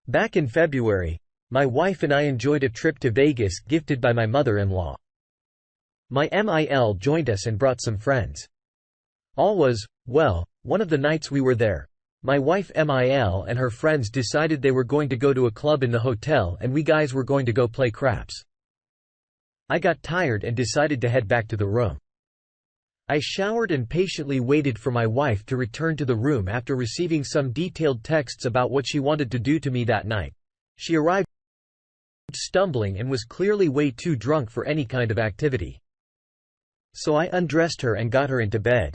Back in February, my wife and I enjoyed a trip to Vegas gifted by my mother-in-law. My MIL joined us and brought some friends. All was well. One of the nights we were there, my wife MIL and her friends decided they were going to go to a club in the hotel and we guys were going to go play craps. I got tired and decided to head back to the room. I showered and patiently waited for my wife to return to the room after receiving some detailed texts about what she wanted to do to me that night. She arrived stumbling and was clearly way too drunk for any kind of activity. So I undressed her and got her into bed.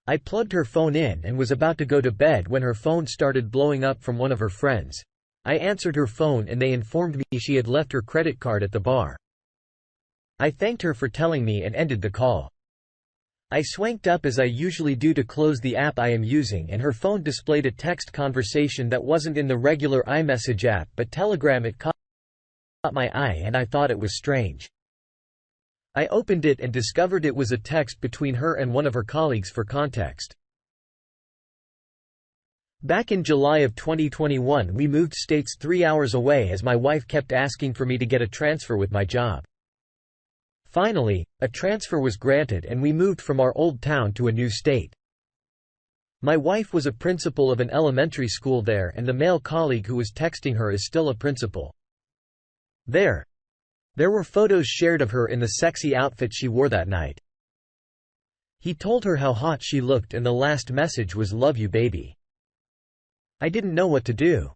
I plugged her phone in and was about to go to bed when her phone started blowing up from one of her friends. I answered her phone and they informed me she had left her credit card at the bar. I thanked her for telling me and ended the call. I swanked up as I usually do to close the app I am using and her phone displayed a text conversation that wasn't in the regular iMessage app but Telegram. It caught my eye and I thought it was strange. I opened it and discovered it was a text between her and one of her colleagues. For context, back in July of 2021 we moved states 3 hours away as my wife kept asking for me to get a transfer with my job. Finally, a transfer was granted and we moved from our old town to a new state. My wife was a principal of an elementary school there and the male colleague who was texting her is still a principal. There were photos shared of her in the sexy outfit she wore that night. He told her how hot she looked and the last message was "Love you baby." I didn't know what to do.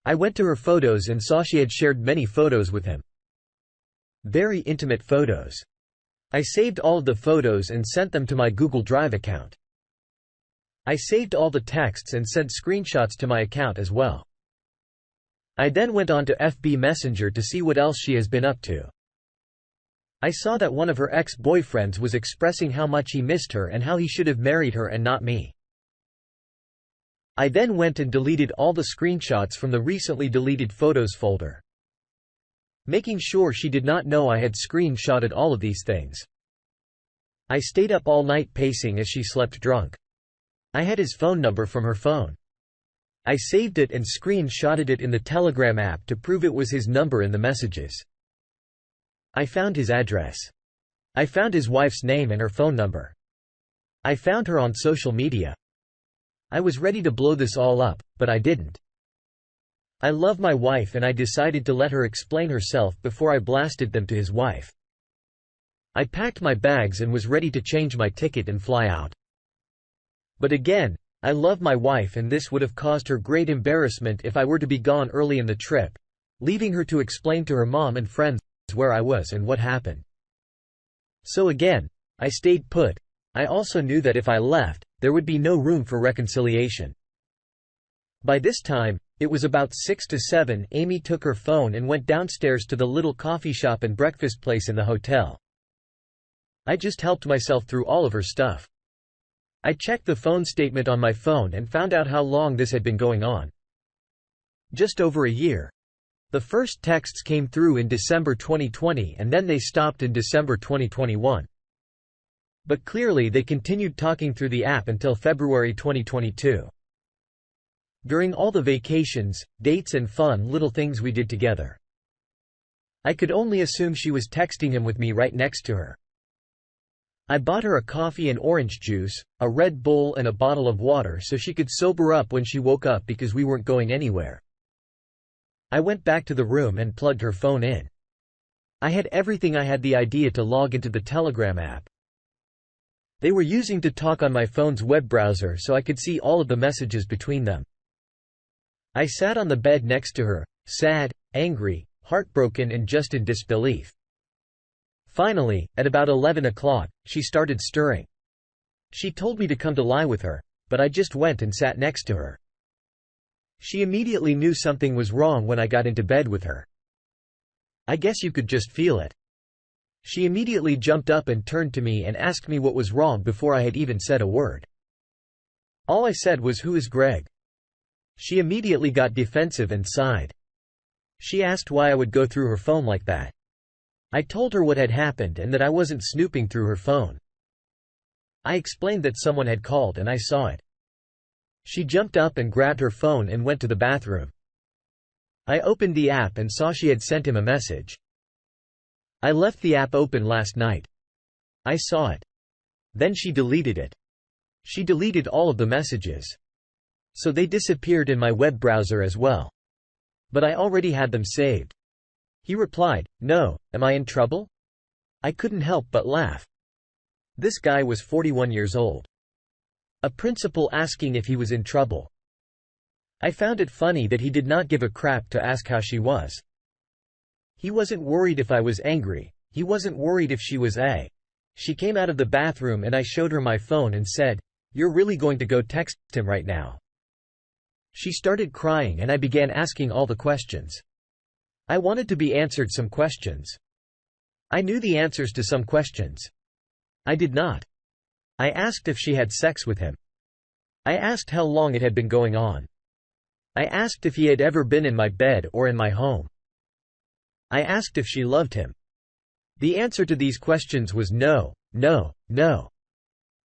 I went to her photos and saw she had shared many photos with him. Very intimate photos. I saved all of the photos and sent them to my Google Drive account. I saved all the texts and sent screenshots to my account as well. I then went on to FB Messenger to see what else she has been up to. I saw that one of her ex-boyfriends was expressing how much he missed her and how he should have married her and not me. I then went and deleted all the screenshots from the recently deleted photos folder, making sure she did not know I had screenshotted all of these things. I stayed up all night pacing as she slept drunk. I had his phone number from her phone. I saved it and screenshotted it in the Telegram app to prove it was his number in the messages. I found his address. I found his wife's name and her phone number. I found her on social media. I was ready to blow this all up, but I didn't. I love my wife and I decided to let her explain herself before I blasted them to his wife. I packed my bags and was ready to change my ticket and fly out. But again, I love my wife and this would have caused her great embarrassment if I were to be gone early in the trip, leaving her to explain to her mom and friends where I was and what happened. So again, I stayed put. I also knew that if I left, there would be no room for reconciliation. By this time, it was about 6 to 7. Amy took her phone and went downstairs to the little coffee shop and breakfast place in the hotel. I just helped myself through all of her stuff. I checked the phone statement on my phone and found out how long this had been going on. Just over a year. The first texts came through in December 2020 and then they stopped in December 2021. But clearly they continued talking through the app until February 2022. During all the vacations, dates and fun little things we did together. I could only assume she was texting him with me right next to her. I bought her a coffee and orange juice, a Red Bull and a bottle of water so she could sober up when she woke up because we weren't going anywhere. I went back to the room and plugged her phone in. I had everything. I had the idea to log into the Telegram app they were using to talk on my phone's web browser so I could see all of the messages between them. I sat on the bed next to her, sad, angry, heartbroken and just in disbelief. Finally, at about 11 o'clock, she started stirring. She told me to come to lie with her, but I just went and sat next to her. She immediately knew something was wrong when I got into bed with her. I guess you could just feel it. She immediately jumped up and turned to me and asked me what was wrong before I had even said a word. All I said was, "Who is Greg?" She immediately got defensive and sighed. She asked why I would go through her phone like that. I told her what had happened and that I wasn't snooping through her phone. I explained that someone had called and I saw it. She jumped up and grabbed her phone and went to the bathroom. I opened the app and saw she had sent him a message. I left the app open last night. I saw it. Then she deleted it. She deleted all of the messages. So they disappeared in my web browser as well. But I already had them saved. He replied, "No, am I in trouble?" I couldn't help but laugh. This guy was 41 years old. A principal asking if he was in trouble. I found it funny that he did not give a crap to ask how she was. He wasn't worried if I was angry, he wasn't worried if she was a. She came out of the bathroom and I showed her my phone and said, "You're really going to go text him right now?" She started crying and I began asking all the questions. I wanted to be answered some questions. I knew the answers to some questions. I did not. I asked if she had sex with him. I asked how long it had been going on. I asked if he had ever been in my bed or in my home. I asked if she loved him. The answer to these questions was no, no, no.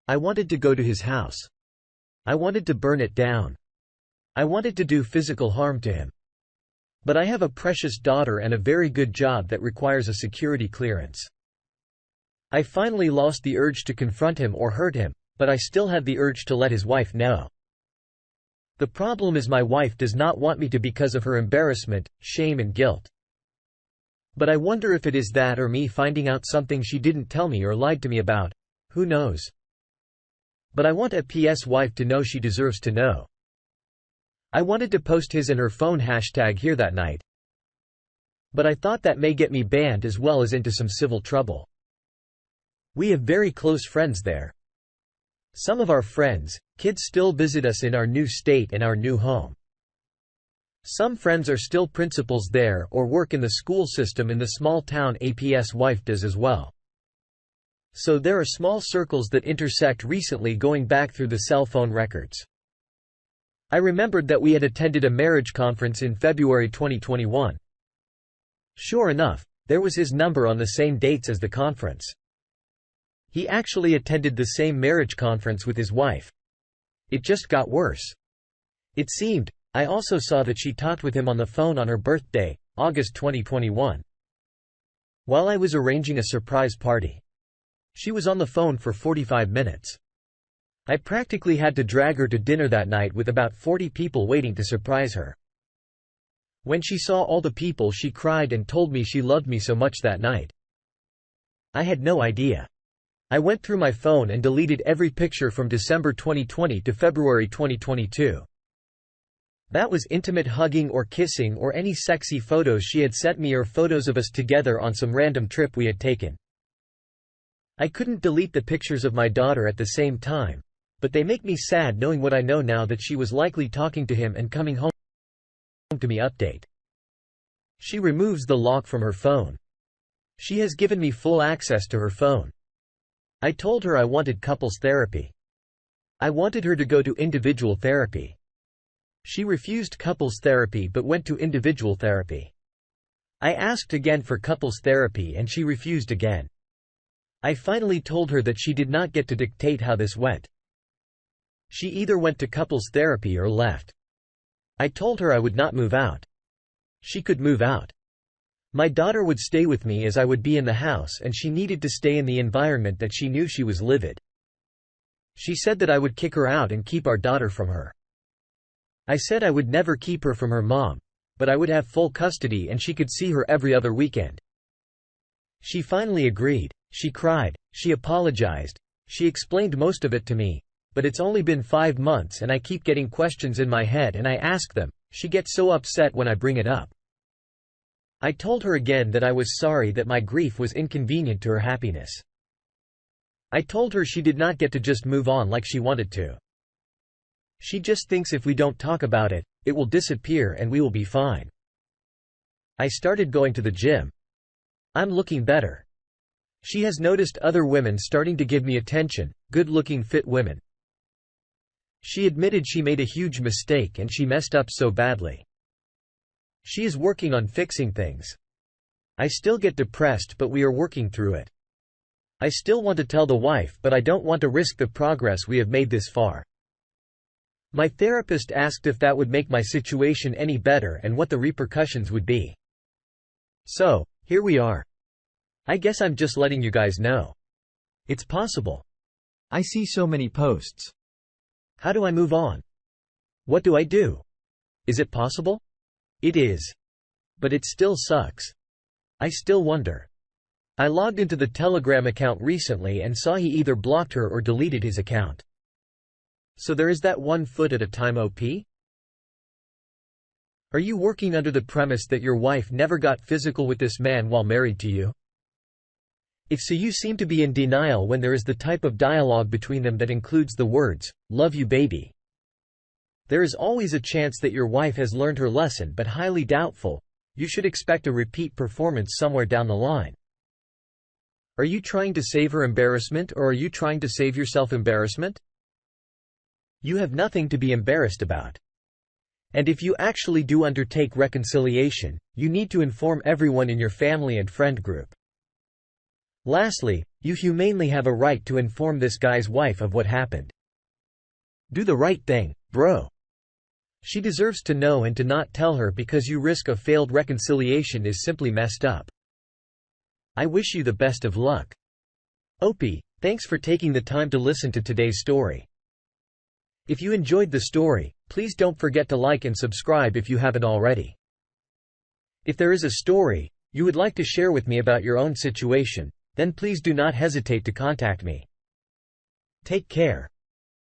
I wanted to go to his house. I wanted to burn it down. I wanted to do physical harm to him. But I have a precious daughter and a very good job that requires a security clearance. I finally lost the urge to confront him or hurt him, but I still had the urge to let his wife know. The problem is my wife does not want me to because of her embarrassment, shame and guilt. But I wonder if it is that or me finding out something she didn't tell me or lied to me about. Who knows? But I want a PS wife to know she deserves to know. I wanted to post his and her phone hashtag here that night. But I thought that may get me banned as well as into some civil trouble. We have very close friends there. Some of our friends, kids still visit us in our new state and our new home. Some friends are still principals there or work in the school system in the small town APS wife does as well. So there are small circles that intersect recently going back through the cell phone records. I remembered that we had attended a marriage conference in February 2021. Sure enough, there was his number on the same dates as the conference. He actually attended the same marriage conference with his wife. It just got worse. It seemed, I also saw that she talked with him on the phone on her birthday, August 2021. While I was arranging a surprise party. She was on the phone for 45 minutes. I practically had to drag her to dinner that night with about 40 people waiting to surprise her. When she saw all the people, she cried and told me she loved me so much that night. I had no idea. I went through my phone and deleted every picture from December 2020 to February 2022. That was intimate hugging or kissing or any sexy photos she had sent me or photos of us together on some random trip we had taken. I couldn't delete the pictures of my daughter at the same time, but they make me sad knowing what I know now, that she was likely talking to him and coming home to me. Update. She removes the lock from her phone. She has given me full access to her phone. I told her I wanted couples therapy. I wanted her to go to individual therapy. She refused couples therapy but went to individual therapy. I asked again for couples therapy and she refused again. I finally told her that she did not get to dictate how this went. She either went to couples therapy or left. I told her I would not move out. She could move out. My daughter would stay with me as I would be in the house, and she needed to stay in the environment that she knew she was livid. She said that I would kick her out and keep our daughter from her. I said I would never keep her from her mom, but I would have full custody and she could see her every other weekend. She finally agreed. She cried, she apologized, she explained most of it to me, but it's only been 5 months and I keep getting questions in my head and I ask them. She gets so upset when I bring it up. I told her again that I was sorry that my grief was inconvenient to her happiness. I told her she did not get to just move on like she wanted to. She just thinks if we don't talk about it, it will disappear and we will be fine. I started going to the gym. I'm looking better. She has noticed other women starting to give me attention, good-looking fit women. She admitted she made a huge mistake and she messed up so badly. She is working on fixing things. I still get depressed, but we are working through it. I still want to tell the wife, but I don't want to risk the progress we have made this far. My therapist asked if that would make my situation any better and what the repercussions would be. So, here we are. I guess I'm just letting you guys know. It's possible. I see so many posts. How do I move on? What do I do? Is it possible? It is. But it still sucks. I still wonder. I logged into the Telegram account recently and saw he either blocked her or deleted his account. So there is that 1 foot at a time OP? Are you working under the premise that your wife never got physical with this man while married to you? If so, you seem to be in denial when there is the type of dialogue between them that includes the words, "Love you baby." There is always a chance that your wife has learned her lesson, but highly doubtful. You should expect a repeat performance somewhere down the line. Are you trying to save her embarrassment, or are you trying to save yourself embarrassment? You have nothing to be embarrassed about. And if you actually do undertake reconciliation, you need to inform everyone in your family and friend group. Lastly, you humanely have a right to inform this guy's wife of what happened. Do the right thing, bro. She deserves to know, and to not tell her because you risk a failed reconciliation is simply messed up. I wish you the best of luck. Opie, thanks for taking the time to listen to today's story. If you enjoyed the story, please don't forget to like and subscribe if you haven't already. If there is a story you would like to share with me about your own situation, then please do not hesitate to contact me. Take care.